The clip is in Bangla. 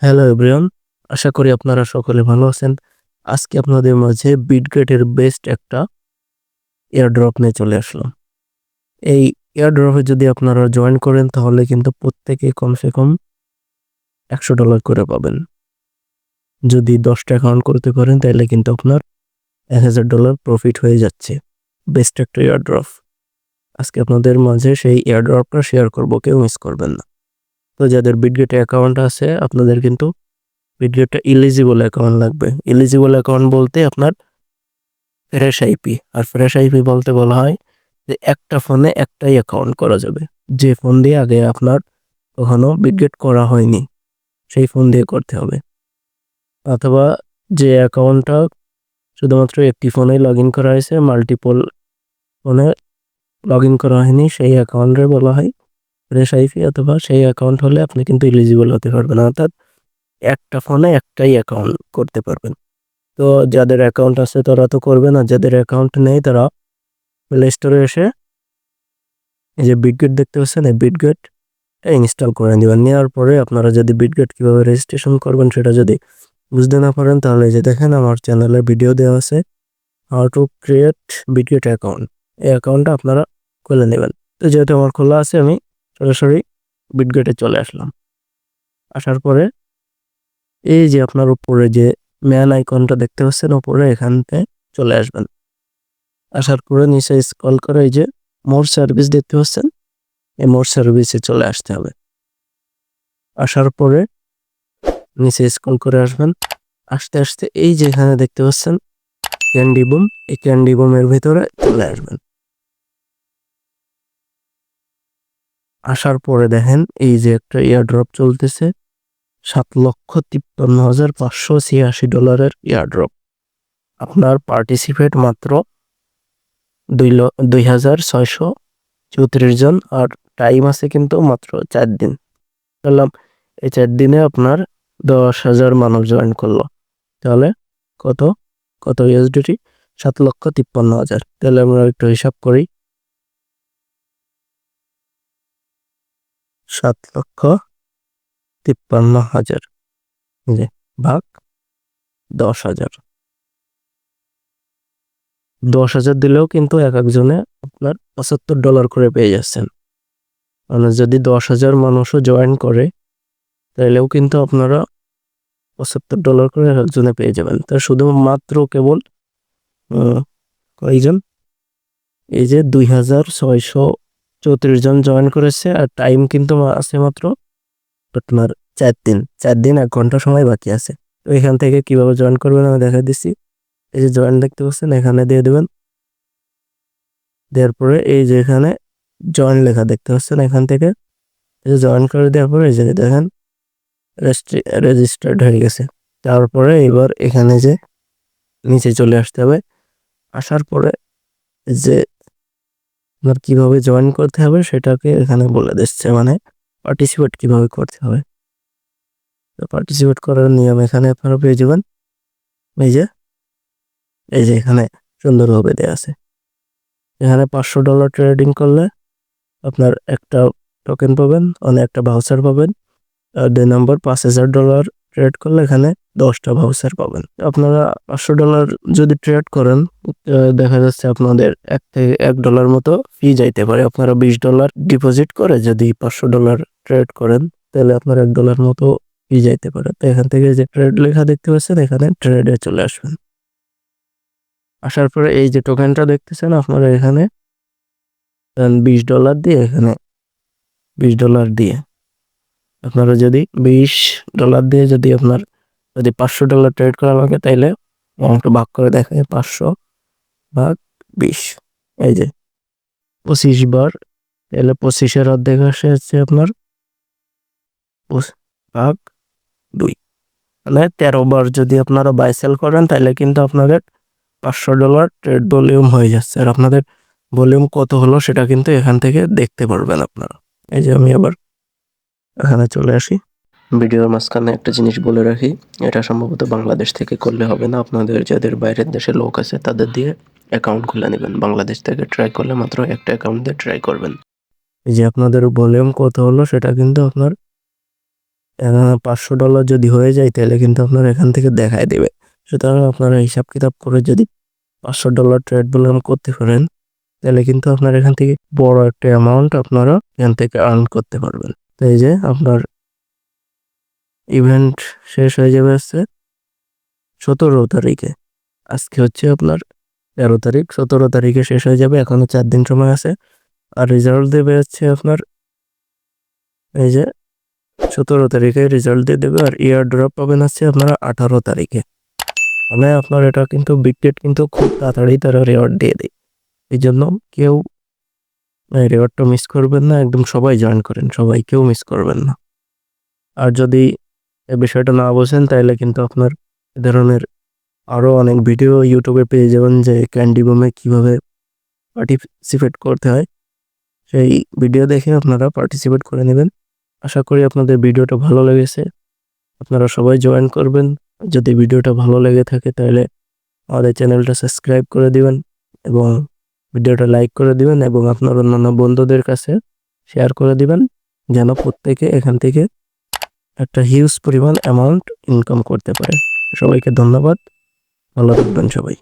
হ্যালো এভরিওয়ান, আশা করি আপনারা সকলে ভালো আছেন। আজকে আপনাদের মাঝে বিটগেটের বেস্ট একটা এয়ারড্রপ নিয়ে চলে আসলাম। এই এয়ারড্রপে যদি আপনারা জয়েন করেন তাহলে কিন্তু প্রত্যেকে কমসে কম $100 করে পাবেন। যদি 10টা অ্যাকাউন্ট করতে পারেন তাহলে কিন্তু আপনার $1000 প্রফিট হয়ে যাচ্ছে। বেস্ট একটা এয়ারড্রপ। আজকে আপনাদের মাঝে সেই এয়ারড্রপটা শেয়ার করব, কেউ মিস করবেন না। তো যাদের বিটগেটে অ্যাকাউন্ট আছে আপনাদের কিন্তু বিটগেটটা এলিজিবল অ্যাকাউন্ট লাগবে। এলিজিবল অ্যাকাউন্ট বলতে আপনার ফ্রেশ আইপি, আর ফ্রেশ আইপি বলতে বলা হয় যে একটা ফোনে একটাই অ্যাকাউন্ট করা যাবে। যে ফোন দিয়ে আগে আপনার কখনো বিটগেট করা হয়নি সেই ফোন দিয়ে করতে হবে, অথবা যে অ্যাকাউন্টটা শুধুমাত্র একটি ফোনেই লগ ইন করা হয়েছে, মাল্টিপল ফোনে লগ ইন করা হয়নি, সেই অ্যাকাউন্টে বলা হয় ফ্রেশ আইপি। অথবা সেই অ্যাকাউন্ট হলে আপনি কিন্তু এলিজিবল হতে পারবেন, অর্থাৎ একটা ফোনে একটাই অ্যাকাউন্ট করতে পারবেন। তো যাদের অ্যাকাউন্ট আছে তারা তো করবে না, যাদের অ্যাকাউন্ট নেই তারা প্লে স্টোরে এসে এই যে বিটগেট দেখতে পাচ্ছেন, এই বিটগেট ইনস্টল করে নেবেন। নেওয়ার পরে আপনারা যদি বিটগেট কীভাবে রেজিস্ট্রেশন করবেন সেটা যদি বুঝতে না পারেন তাহলে এই যে দেখেন আমার চ্যানেলে ভিডিও দেওয়া আছে, how to create Bitget account. এই অ্যাকাউন্টটা আপনারা খুলে নেবেন। তো যেহেতু আমার খোলা আছে আমি সরাসরি বিটগেটে চলে আসলাম। আসার পরে এই যে আপনার উপরে যে ম্যান আইকনটা দেখতে পাচ্ছেন উপরে, এখানতে চলে আসবেন। আসার পরে নিচে স্ক্রল করে এই যে মোর সার্ভিস দেখতে পাচ্ছেন, এই মোর সার্ভিসে চলে আসতে হবে। আসার পরে নিচে স্ক্রল করে আসবেন। আস্তে আস্তে এই যে এখানে দেখতে পাচ্ছেন ক্যান্ডি বুম, এই ক্যান্ডি বুমের ভিতরে চলে আসবেন। আসার পরে দেখেন এই যে একটা এয়ারড্রপ চলতেছে, $7,53,586 এয়ারড্রপ। আপনার পার্টিসিপেট মাত্র 2,634 জন, আর টাইম আছে কিন্তু মাত্র 4 দিন। বললাম এই 4 দিনে আপনার 10,000 মানুষ জয়েন করলো, তাহলে কত কত ইউএসডিটি? 7,53,000। তাহলে আমরা একটু হিসাব করি, 7,53,000 যে ভাগ 10,000, 10,000 দিলেও কিন্তু এক একজনে আপনার $75 করে পেয়ে যাচ্ছেন। মানে যদি 10,000 মানুষও জয়েন করে তাহলেও কিন্তু আপনারা $75 করে এক একজনে পেয়ে যাবেন। তা শুধুমাত্র কেবল কয়জন? এই যে 2,634 জন জয়েন করেছে, আর টাইম কিন্তু আছে মাত্র আপনার 4 দিন 1 ঘন্টা সময় বাকি আছে। তো এখান থেকে কিভাবে জয়েন করবেন আমি দেখা দিচ্ছি। এই যে জয়েন দেখতে পাচ্ছেন, এখানে দিয়ে দেবেন। দেওয়ার পরে এই যে এখানে জয়েন লেখা দেখতে পাচ্ছেন, এখান থেকে এই যে জয়েন করে দেওয়ার পরে এই যে দেখেন রেজিস্টার্ড হয়ে গেছে। তারপরে এবার এখানে যে নিচে চলে আসতে হবে। আসার পরে যে আপনার কিভাবে জয়েন করতে হবে সেটাকে এখানে বলে দিচ্ছে, মানে পার্টিসিপেট কিভাবে করতে হবে। তো পার্টিসিপেট করার নিয়ম এখানে আপনারা পেয়ে যাবেন। এই যে এখানে সুন্দরভাবে দেওয়া আছে। এখানে $500 ট্রেডিং করলে আপনার একটা টোকেন পাবেন, একটা ভাউচার পাবেন। আর 2 নম্বর $5,000 ট্রেড করলে এখানে 10টা ভাউচার পাবেন। আপনারা $500 যদি ট্রেড করেন দেখা যাচ্ছে আপনাদের $1 মতো ফি যাইতে পারে। আপনারা $20 ডিপোজিট করে যদি $500 ট্রেড করেন তাহলে আপনার $1 মতো ফি যাইতে পারে। তো এখান থেকে যে ট্রেড লেখা দেখতে পাচ্ছেন এখানে ট্রেডে চলে আসবেন। আসার পরে এই যে টোকেনটা দেখতেছেন আপনারা এখানে $20 দিয়ে, এখানে $20 দিয়ে আপনারা যদি $20 দিয়ে যদি আপনার যদি $500 ট্রেড করা লাগে তাইলে অঙ্কটা ভাগ করে দেখায় 500 ভাগ 20, এই যে 25 বার, তাহলে 25-এর অর্ধেক আসে হচ্ছে আপনার ভাগ 2, মানে 13 বার যদি আপনারা বাই সেল করেন তাহলে কিন্তু আপনাদের $500 ট্রেড ভলিউম হয়ে যাচ্ছে। আর আপনাদের ভলিউম কত হলো সেটা কিন্তু এখান থেকে দেখতে পারবেন আপনারা। এই যে আমি আবার এখানে চলে আসি। ভিডিওর মাঝখানে একটা জিনিস বলে রাখি, এটা সম্ভবত বাংলাদেশ থেকে করলে হবে না, আপনাদের যাদের বাইরের দেশে লোক আছে তাদের দিয়ে অ্যাকাউন্ট খুলে নেবেন। বাংলাদেশ থেকে ট্রাই করলে মাত্র একটা অ্যাকাউন্ট দিয়ে ট্রাই করবেন। এই যে আপনাদের ভলিউম কত হলো সেটা কিন্তু আপনার $500 যদি হয়ে যায় তাহলে কিন্তু আপনার এখান থেকে দেখায় দেবে। সুতরাং আপনারা হিসাব কিতাব করে যদি $500 ট্রেড ভলিউম করতে পারেন তাহলে কিন্তু আপনার এখান থেকে বড় একটা অ্যামাউন্ট আপনারা এখান থেকে আর্ন করতে পারবেন। তো এই যে আপনার ইভেন্ট শেষ হয়ে যাবে হচ্ছে 17 তারিখে। আজকে হচ্ছে আপনার 13 তারিখ, 17 তারিখে শেষ হয়ে যাবে, এখনো 4 দিন সময় আছে। আর রেজাল্ট দেবে হচ্ছে আপনার এই যে 17 তারিখে রেজাল্ট দিয়ে দেবে। আর ইয়ার ড্রপ পাবেন হচ্ছে আপনারা 18 তারিখে। মানে আপনার এটা কিন্তু বিগডেট কিন্তু খুব তাড়াতাড়ি তারা রেওয়ার্ড দিয়ে দেয়। এই জন্য কেউ রেওয়ার্ডটা মিস করবেন না, একদম সবাই জয়েন করেন, সবাই কেউ মিস করবেন না। আর যদি এই বিষয়টা না বোঝেন তাহলে কিন্তু আপনার এ ধরনের আরও অনেক ভিডিও ইউটিউবে পেয়ে যাবেন যে ক্যান্ডি বমে কীভাবে পার্টিসিপেট করতে হয়, সেই ভিডিও দেখে আপনারা পার্টিসিপেট করে নেবেন। আশা করি আপনাদের ভিডিওটা ভালো লেগেছে, আপনারা সবাই জয়েন করবেন। যদি ভিডিওটা ভালো লেগে থাকে তাহলে আমাদের চ্যানেলটা সাবস্ক্রাইব করে দিবেন এবং ভিডিওটা লাইক করে দিবেন এবং আপনার অন্যান্য বন্ধুদের কাছে শেয়ার করে দিবেন, যেন প্রত্যেকে এখান থেকে একটা হিউজ পরিমাণ অ্যামাউন্ট ইনকাম করতে পারে। সবাইকে ধন্যবাদ, ভালো থাকবেন সবাই।